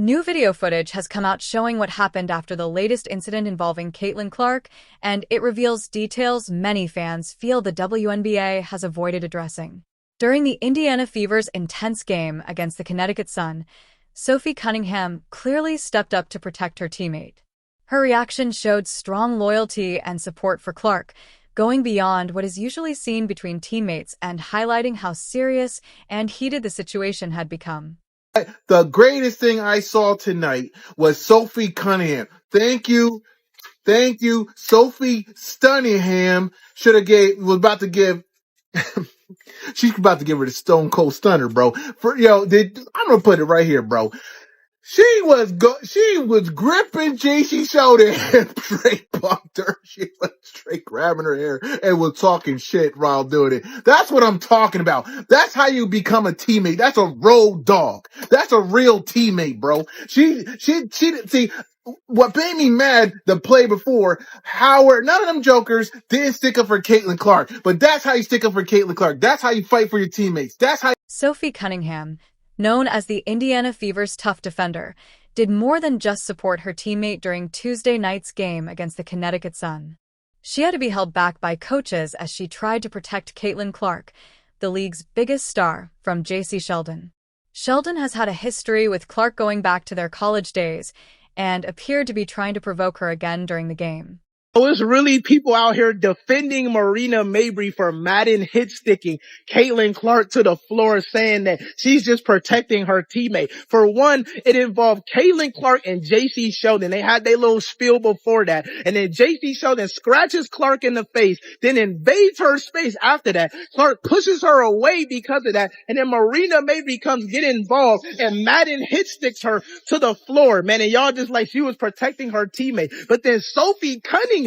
New video footage has come out showing what happened after the latest incident involving Caitlin Clark, and it reveals details many fans feel the WNBA has avoided addressing. During the Indiana Fever's intense game against the Connecticut Sun, Sophie Cunningham clearly stepped up to protect her teammate. Her reaction showed strong loyalty and support for Clark, going beyond what is usually seen between teammates and highlighting how serious and heated the situation had become. The greatest thing I saw tonight was Sophie Cunningham. Thank you. Sophie Cunningham was about to give she's about to give her the Stone Cold Stunner, bro. I'm gonna put it right here, bro. She was gripping JC shoulder and straight bumped her. She was straight grabbing her hair and was talking shit while doing it. That's what I'm talking about. That's how you become a teammate. That's a road dog. That's a real teammate, bro. She didn't see what made me mad the play before. Howard, none of them jokers didn't stick up for Caitlin Clark, but that's how you stick up for Caitlin Clark. That's how you fight for your teammates. That's how. Sophie Cunningham, known as the Indiana Fever's tough defender, did more than just support her teammate during Tuesday night's game against the Connecticut Sun. She had to be held back by coaches as she tried to protect Caitlin Clark, the league's biggest star, from J.C. Sheldon. Sheldon has had a history with Clark going back to their college days and appeared to be trying to provoke her again during the game. So it's really people out here defending Marina Mabry for Madden hit sticking Caitlin Clark to the floor, saying that she's just protecting her teammate. For one, it involved Caitlin Clark and JC Sheldon. They had their little spiel before that. And then JC Sheldon scratches Clark in the face, then invades her space after that. Clark pushes her away because of that. And then Marina Mabry get involved and Madden hit sticks her to the floor, man. And y'all just like she was protecting her teammate. But then Sophie Cunningham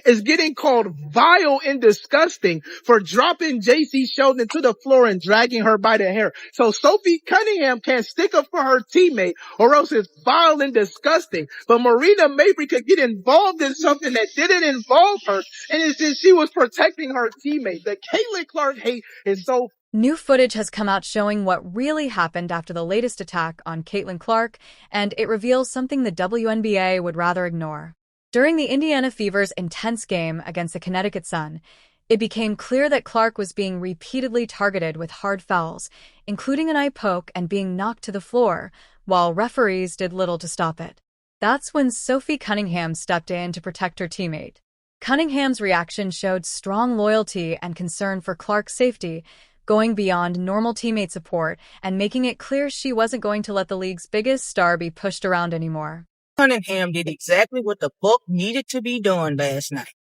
is getting called vile and disgusting for dropping JC Sheldon to the floor and dragging her by the hair. So Sophie Cunningham can't stick up for her teammate or else it's vile and disgusting. But Marina Mabry could get involved in something that didn't involve her, and it's just she was protecting her teammate. The Caitlin Clark hate is so. New footage has come out showing what really happened after the latest attack on Caitlin Clark, and it reveals something the WNBA would rather ignore. During the Indiana Fever's intense game against the Connecticut Sun, it became clear that Clark was being repeatedly targeted with hard fouls, including an eye poke and being knocked to the floor, while referees did little to stop it. That's when Sophie Cunningham stepped in to protect her teammate. Cunningham's reaction showed strong loyalty and concern for Clark's safety, going beyond normal teammate support and making it clear she wasn't going to let the league's biggest star be pushed around anymore. Cunningham did exactly what the book needed to be doing last night.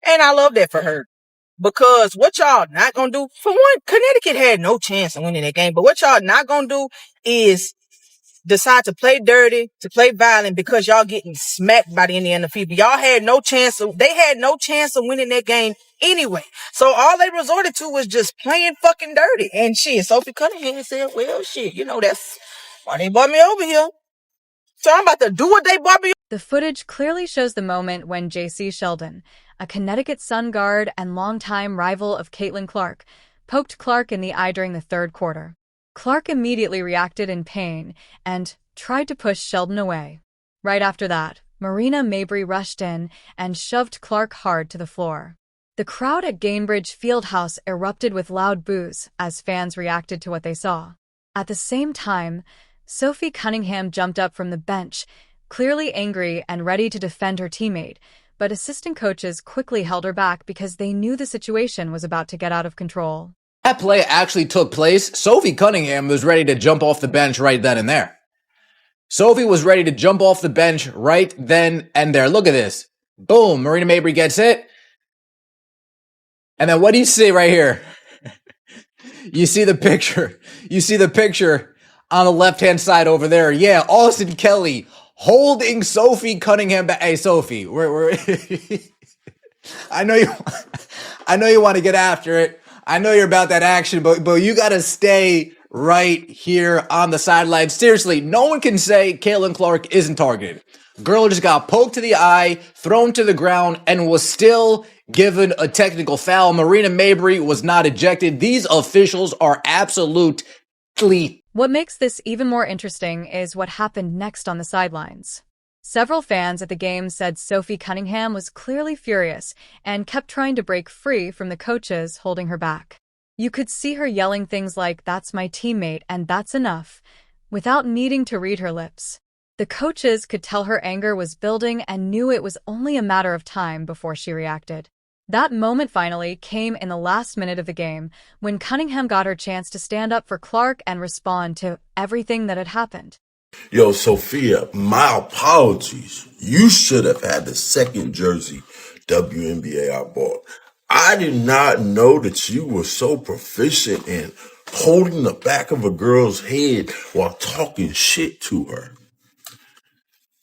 And I love that for her. Because what y'all not going to do, for one, Connecticut had no chance of winning that game. But what y'all not going to do is decide to play dirty, to play violent because y'all getting smacked by the Indiana Fever. Y'all had no chance. They had no chance of winning that game anyway. So all they resorted to was just playing fucking dirty. And shit, Sophie Cunningham said, well, shit, that's why they brought me over here. So I'm about to do what they brought me. The footage clearly shows the moment when J.C. Sheldon, a Connecticut Sun guard and longtime rival of Caitlin Clark, poked Clark in the eye during the third quarter. Clark immediately reacted in pain and tried to push Sheldon away. Right after that, Marina Mabry rushed in and shoved Clark hard to the floor. The crowd at Gainbridge Fieldhouse erupted with loud boos as fans reacted to what they saw. At the same time, Sophie Cunningham jumped up from the bench, clearly angry and ready to defend her teammate, but assistant coaches quickly held her back because they knew the situation was about to get out of control. That play actually took place. Sophie Cunningham was ready to jump off the bench right then and there. Sophie was ready to jump off the bench right then and there. Look at this. Boom, Marina Mabry gets hit. And then what do you see right here? You see the picture. You see the picture on the left-hand side over there. Yeah, Austin Kelly holding Sophie Cunningham back. Hey, Sophie, we're I know you want to get after it. I know you're about that action, but you got to stay right here on the sideline. Seriously, no one can say Caitlin Clark isn't targeted. Girl just got poked to the eye, thrown to the ground, and was still given a technical foul. Marina Mabry was not ejected. These officials are absolute What makes this even more interesting is what happened next on the sidelines. Several fans at the game said Sophie Cunningham was clearly furious and kept trying to break free from the coaches holding her back. You could see her yelling things like, "That's my teammate and that's enough," without needing to read her lips. The coaches could tell her anger was building and knew it was only a matter of time before she reacted. That moment finally came in the last minute of the game, when Cunningham got her chance to stand up for Clark and respond to everything that had happened. Yo, Sophia, my apologies. You should have had the second jersey WNBA I bought. I did not know that you were so proficient in holding the back of a girl's head while talking shit to her.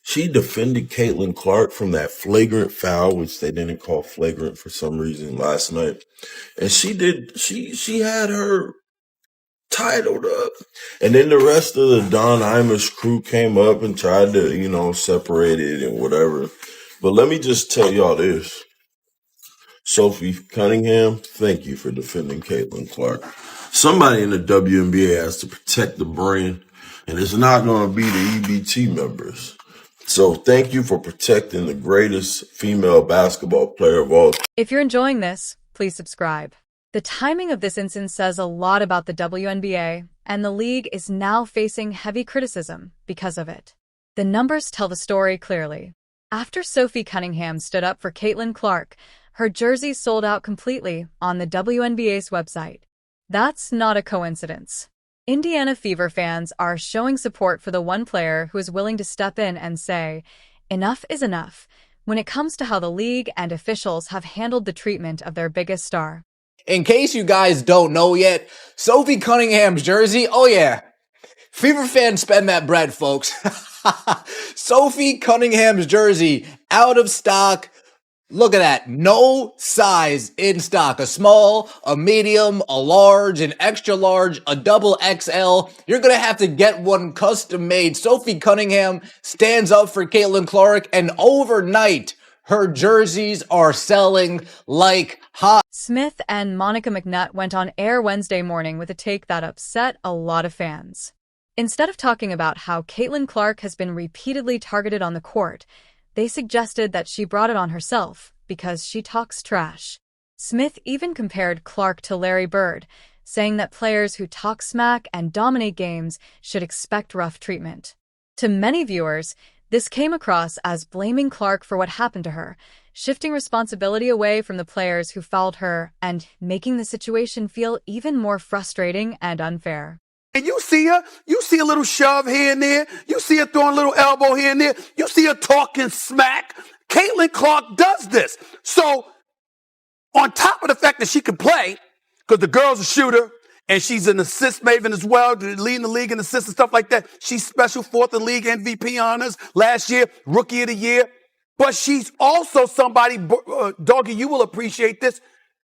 She defended Caitlin Clark from that flagrant foul, which they didn't call flagrant for some reason last night. And she had her titled up. And then the rest of the Don Imus crew came up and tried to, separate it and whatever. But let me just tell y'all this. Sophie Cunningham, thank you for defending Caitlin Clark. Somebody in the WNBA has to protect the brand, and it's not going to be the EBT members. So thank you for protecting the greatest female basketball player of all time. If you're enjoying this, please subscribe. The timing of this instance says a lot about the WNBA, and the league is now facing heavy criticism because of it. The numbers tell the story clearly. After Sophie Cunningham stood up for Caitlin Clark, her jersey sold out completely on the WNBA's website. That's not a coincidence. Indiana Fever fans are showing support for the one player who is willing to step in and say, "Enough is enough," when it comes to how the league and officials have handled the treatment of their biggest star. In case you guys don't know yet, Sophie Cunningham's jersey, oh yeah, Fever fans spend that bread, folks. Sophie Cunningham's jersey, out of stock. Look at that. No size in stock. A small, a medium, a large, an extra large, a double XL. You're going to have to get one custom made. Sophie Cunningham stands up for Caitlin Clark, and overnight, her jerseys are selling like hot. Smith and Monica McNutt went on air Wednesday morning with a take that upset a lot of fans. Instead of talking about how Caitlin Clark has been repeatedly targeted on the court, they suggested that she brought it on herself because she talks trash. Smith even compared Clark to Larry Bird, saying that players who talk smack and dominate games should expect rough treatment. To many viewers, this came across as blaming Clark for what happened to her, shifting responsibility away from the players who fouled her and making the situation feel even more frustrating and unfair. And you see a little shove here and there. You see her throwing a little elbow here and there. You see her talking smack. Caitlin Clark does this. So on top of the fact that she can play, because the girl's a shooter and she's an assist maven as well, leading the league in assists and stuff like that. She's special, 4th in league MVP honors last year, rookie of the year. But she's also somebody, Doggy, you will appreciate this,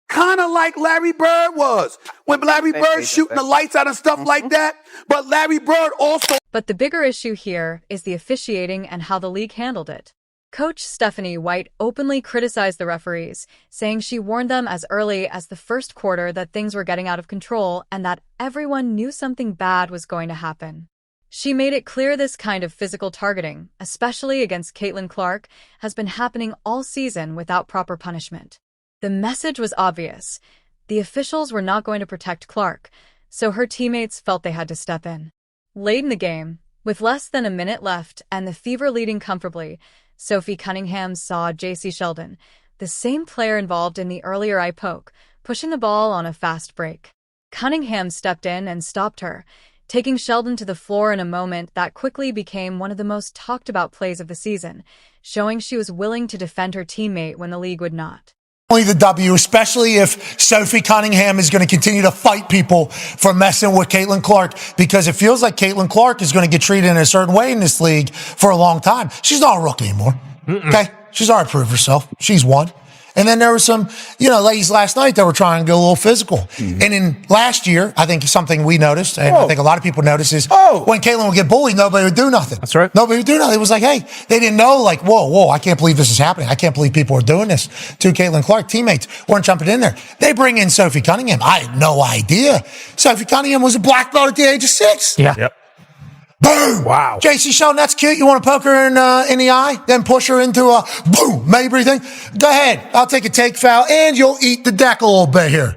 kind of like Larry Bird was. When Larry Bird shooting the lights out and stuff like that. But Larry Bird also... But the bigger issue here is the officiating and how the league handled it. Coach Stephanie White openly criticized the referees, saying she warned them as early as the first quarter that things were getting out of control and that everyone knew something bad was going to happen. She made it clear this kind of physical targeting, especially against Caitlin Clark, has been happening all season without proper punishment. The message was obvious. The officials were not going to protect Clark, so her teammates felt they had to step in. Late in the game, with less than a minute left and the Fever leading comfortably, Sophie Cunningham saw J.C. Sheldon, the same player involved in the earlier eye poke, pushing the ball on a fast break. Cunningham stepped in and stopped her, taking Sheldon to the floor in a moment that quickly became one of the most talked about plays of the season, showing she was willing to defend her teammate when the league would not. Only the W, especially if Sophie Cunningham is going to continue to fight people for messing with Caitlin Clark, because it feels like Caitlin Clark is going to get treated in a certain way in this league for a long time. She's not a rookie anymore. Okay? She's already proved herself. She's won. And then there were some, ladies last night that were trying to go a little physical. Mm-hmm. And in last year, I think something we noticed, and I think a lot of people noticed, is when Caitlin would get bullied, nobody would do nothing. That's right. Nobody would do nothing. It was like, hey, they didn't know, like, whoa, I can't believe this is happening. I can't believe people are doing this to Caitlin Clark. Teammates weren't jumping in there. They bring in Sophie Cunningham. I had no idea. Sophie Cunningham was a black belt at the age of 6. Yeah. Yep. Boom! Wow. JC Sheldon, that's cute. You want to poke her in the eye, then push her into a boom Mabry thing? Go ahead. I'll take a take foul, and you'll eat the deck a little bit here.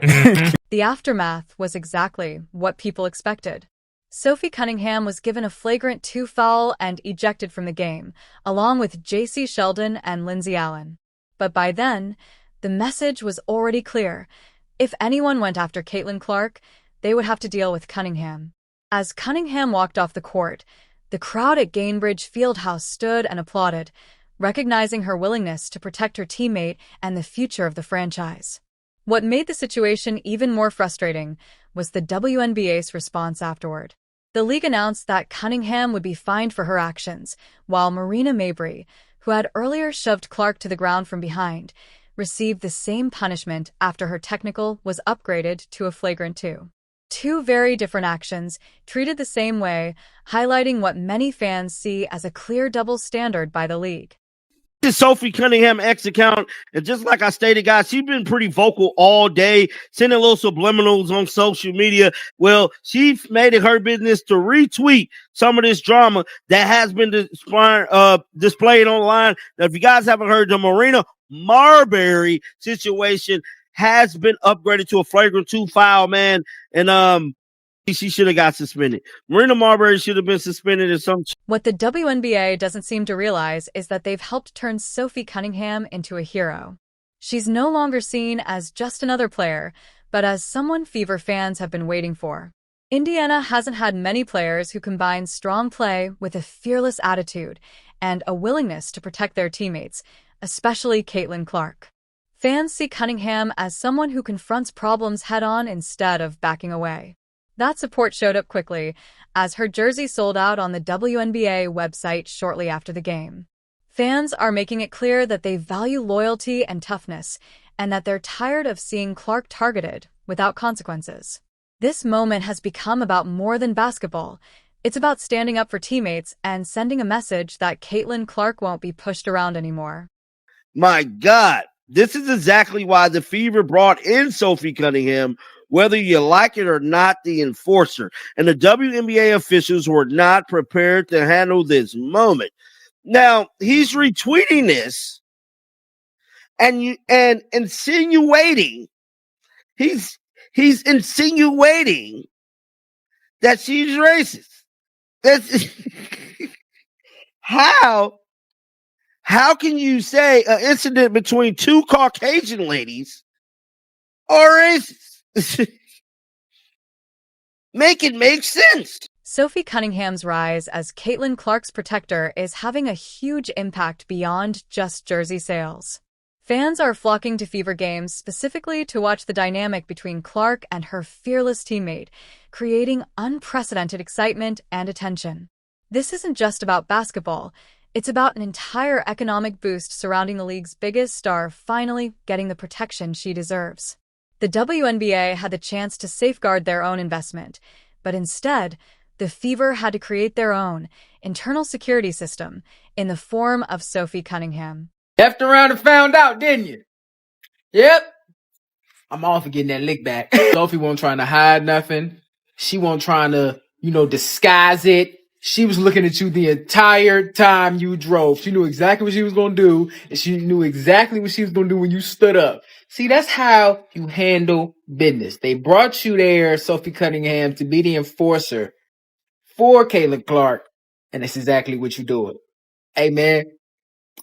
The aftermath was exactly what people expected. Sophie Cunningham was given a flagrant 2 foul and ejected from the game, along with JC Sheldon and Lindsay Allen. But by then, the message was already clear. If anyone went after Caitlin Clark, they would have to deal with Cunningham. As Cunningham walked off the court, the crowd at Gainbridge Fieldhouse stood and applauded, recognizing her willingness to protect her teammate and the future of the franchise. What made the situation even more frustrating was the WNBA's response afterward. The league announced that Cunningham would be fined for her actions, while Marina Mabry, who had earlier shoved Clark to the ground from behind, received the same punishment after her technical was upgraded to a flagrant 2. 2 very different actions, treated the same way, highlighting what many fans see as a clear double standard by the league. This Sophie Cunningham X account, and just like I stated, guys, she's been pretty vocal all day, sending little subliminals on social media. Well, she made it her business to retweet some of this drama that has been displayed online. Now, if you guys haven't heard, the Marina Marbury situation has been upgraded to a flagrant 2 foul, man. And she should have got suspended. Marina Marbury should have been suspended in some. What the WNBA doesn't seem to realize is that they've helped turn Sophie Cunningham into a hero. She's no longer seen as just another player, but as someone Fever fans have been waiting for. Indiana hasn't had many players who combine strong play with a fearless attitude and a willingness to protect their teammates, especially Caitlin Clark. Fans see Cunningham as someone who confronts problems head-on instead of backing away. That support showed up quickly, as her jersey sold out on the WNBA website shortly after the game. Fans are making it clear that they value loyalty and toughness, and that they're tired of seeing Clark targeted without consequences. This moment has become about more than basketball. It's about standing up for teammates and sending a message that Caitlin Clark won't be pushed around anymore. My God. This is exactly why the Fever brought in Sophie Cunningham, whether you like it or not, the enforcer. And the WNBA officials were not prepared to handle this moment. Now, he's retweeting this and insinuating, he's insinuating that she's racist. That's How can you say an incident between 2 Caucasian ladies are racist? Make it make sense. Sophie Cunningham's rise as Caitlin Clark's protector is having a huge impact beyond just jersey sales. Fans are flocking to Fever games specifically to watch the dynamic between Clark and her fearless teammate, creating unprecedented excitement and attention. This isn't just about basketball. It's about an entire economic boost surrounding the league's biggest star finally getting the protection she deserves. The WNBA had the chance to safeguard their own investment, but instead, the Fever had to create their own internal security system in the form of Sophie Cunningham. Effed around and found out, didn't you? Yep. I'm all for getting that lick back. Sophie wasn't trying to hide nothing. She wasn't trying to, disguise it. She was looking at you the entire time you drove. She knew exactly what she was going to do, and she knew exactly what she was going to do when you stood up. See, that's how you handle business. They brought you there, Sophie Cunningham, to be the enforcer for Caitlin Clark, and that's exactly what you're doing. Hey, man,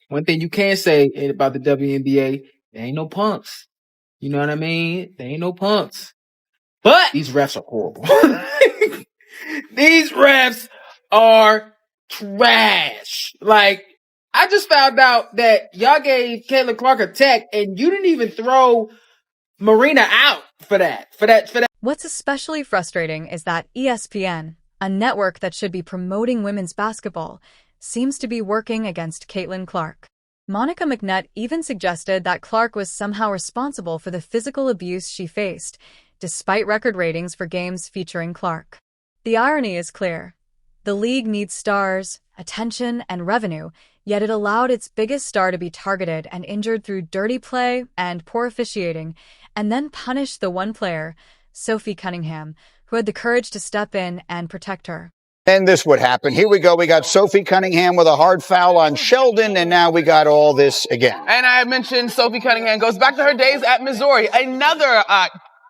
one thing you can say about the WNBA, there ain't no punks. You know what I mean? There ain't no punks. But these refs are horrible. These refs are trash. Like, I just found out that y'all gave Caitlin Clark a tech and you didn't even throw Marina out for that. What's especially frustrating is that ESPN, a network that should be promoting women's basketball, seems to be working against Caitlin Clark. Monica McNett even suggested that Clark was somehow responsible for the physical abuse she faced, despite record ratings for games featuring Clark. The irony is clear. The league needs stars, attention, and revenue, yet it allowed its biggest star to be targeted and injured through dirty play and poor officiating, and then punished the one player, Sophie Cunningham, who had the courage to step in and protect her. And this would happen. Here we go. We got Sophie Cunningham with a hard foul on Sheldon, and now we got all this again. And I mentioned Sophie Cunningham goes back to her days at Missouri. Another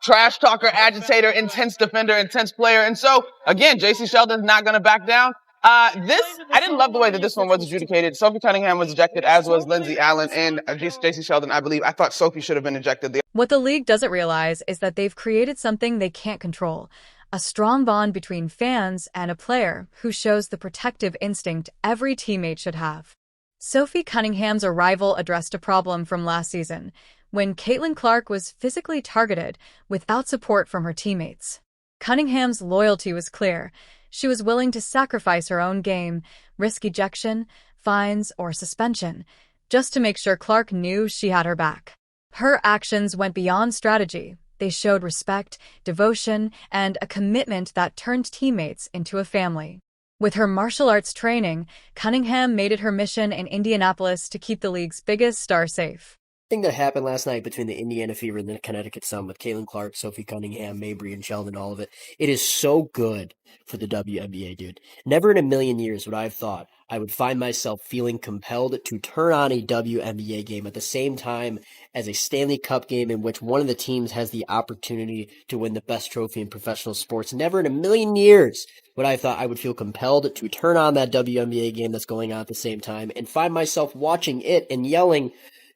trash talker, agitator, intense defender, intense player. And so, again, JC Sheldon's not going to back down. I didn't love the way that this one was adjudicated. Sophie Cunningham was ejected, as was Lindsay Allen and JC Sheldon, I believe. I thought Sophie should have been ejected. What the league doesn't realize is that they've created something they can't control. A strong bond between fans and a player who shows the protective instinct every teammate should have. Sophie Cunningham's arrival addressed a problem from last season, when Caitlin Clark was physically targeted without support from her teammates. Cunningham's loyalty was clear. She was willing to sacrifice her own game, risk ejection, fines, or suspension, just to make sure Clark knew she had her back. Her actions went beyond strategy. They showed respect, devotion, and a commitment that turned teammates into a family. With her martial arts training, Cunningham made it her mission in Indianapolis to keep the league's biggest star safe. Thing that happened last night between the Indiana Fever and the Connecticut Sun with Caitlin Clark, Sophie Cunningham, Mabry, and Sheldon, all of it. It is so good for the WNBA, dude. Never in a million years would I have thought I would find myself feeling compelled to turn on a WNBA game at the same time as a Stanley Cup game in which one of the teams has the opportunity to win the best trophy in professional sports. Never in a million years would I have thought I would feel compelled to turn on that WNBA game that's going on at the same time and find myself watching it and yelling,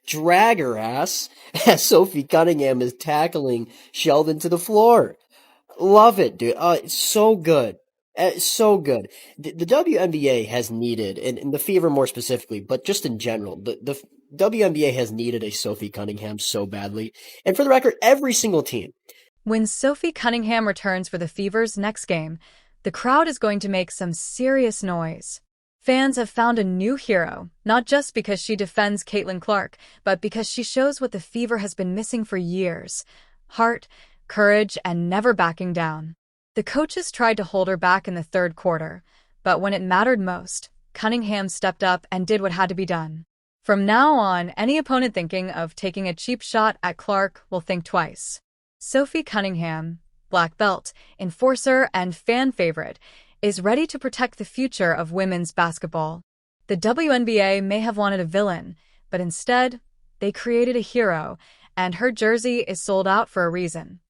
"Drag her ass," as Sophie Cunningham is tackling Sheldon to the floor. Love it, dude. It's so good. It's so good. The WNBA has needed, and the Fever more specifically, but just in general, the WNBA has needed a Sophie Cunningham so badly. And for the record, every single team. When Sophie Cunningham returns for the Fever's next game, the crowd is going to make some serious noise. Fans have found a new hero, not just because she defends Caitlin Clark, but because she shows what the Fever has been missing for years: heart, courage, and never backing down. The coaches tried to hold her back in the third quarter, but when it mattered most, Cunningham stepped up and did what had to be done. From now on, any opponent thinking of taking a cheap shot at Clark will think twice. Sophie Cunningham, black belt, enforcer, and fan favorite, is ready to protect the future of women's basketball. The WNBA may have wanted a villain, but instead, they created a hero, and her jersey is sold out for a reason.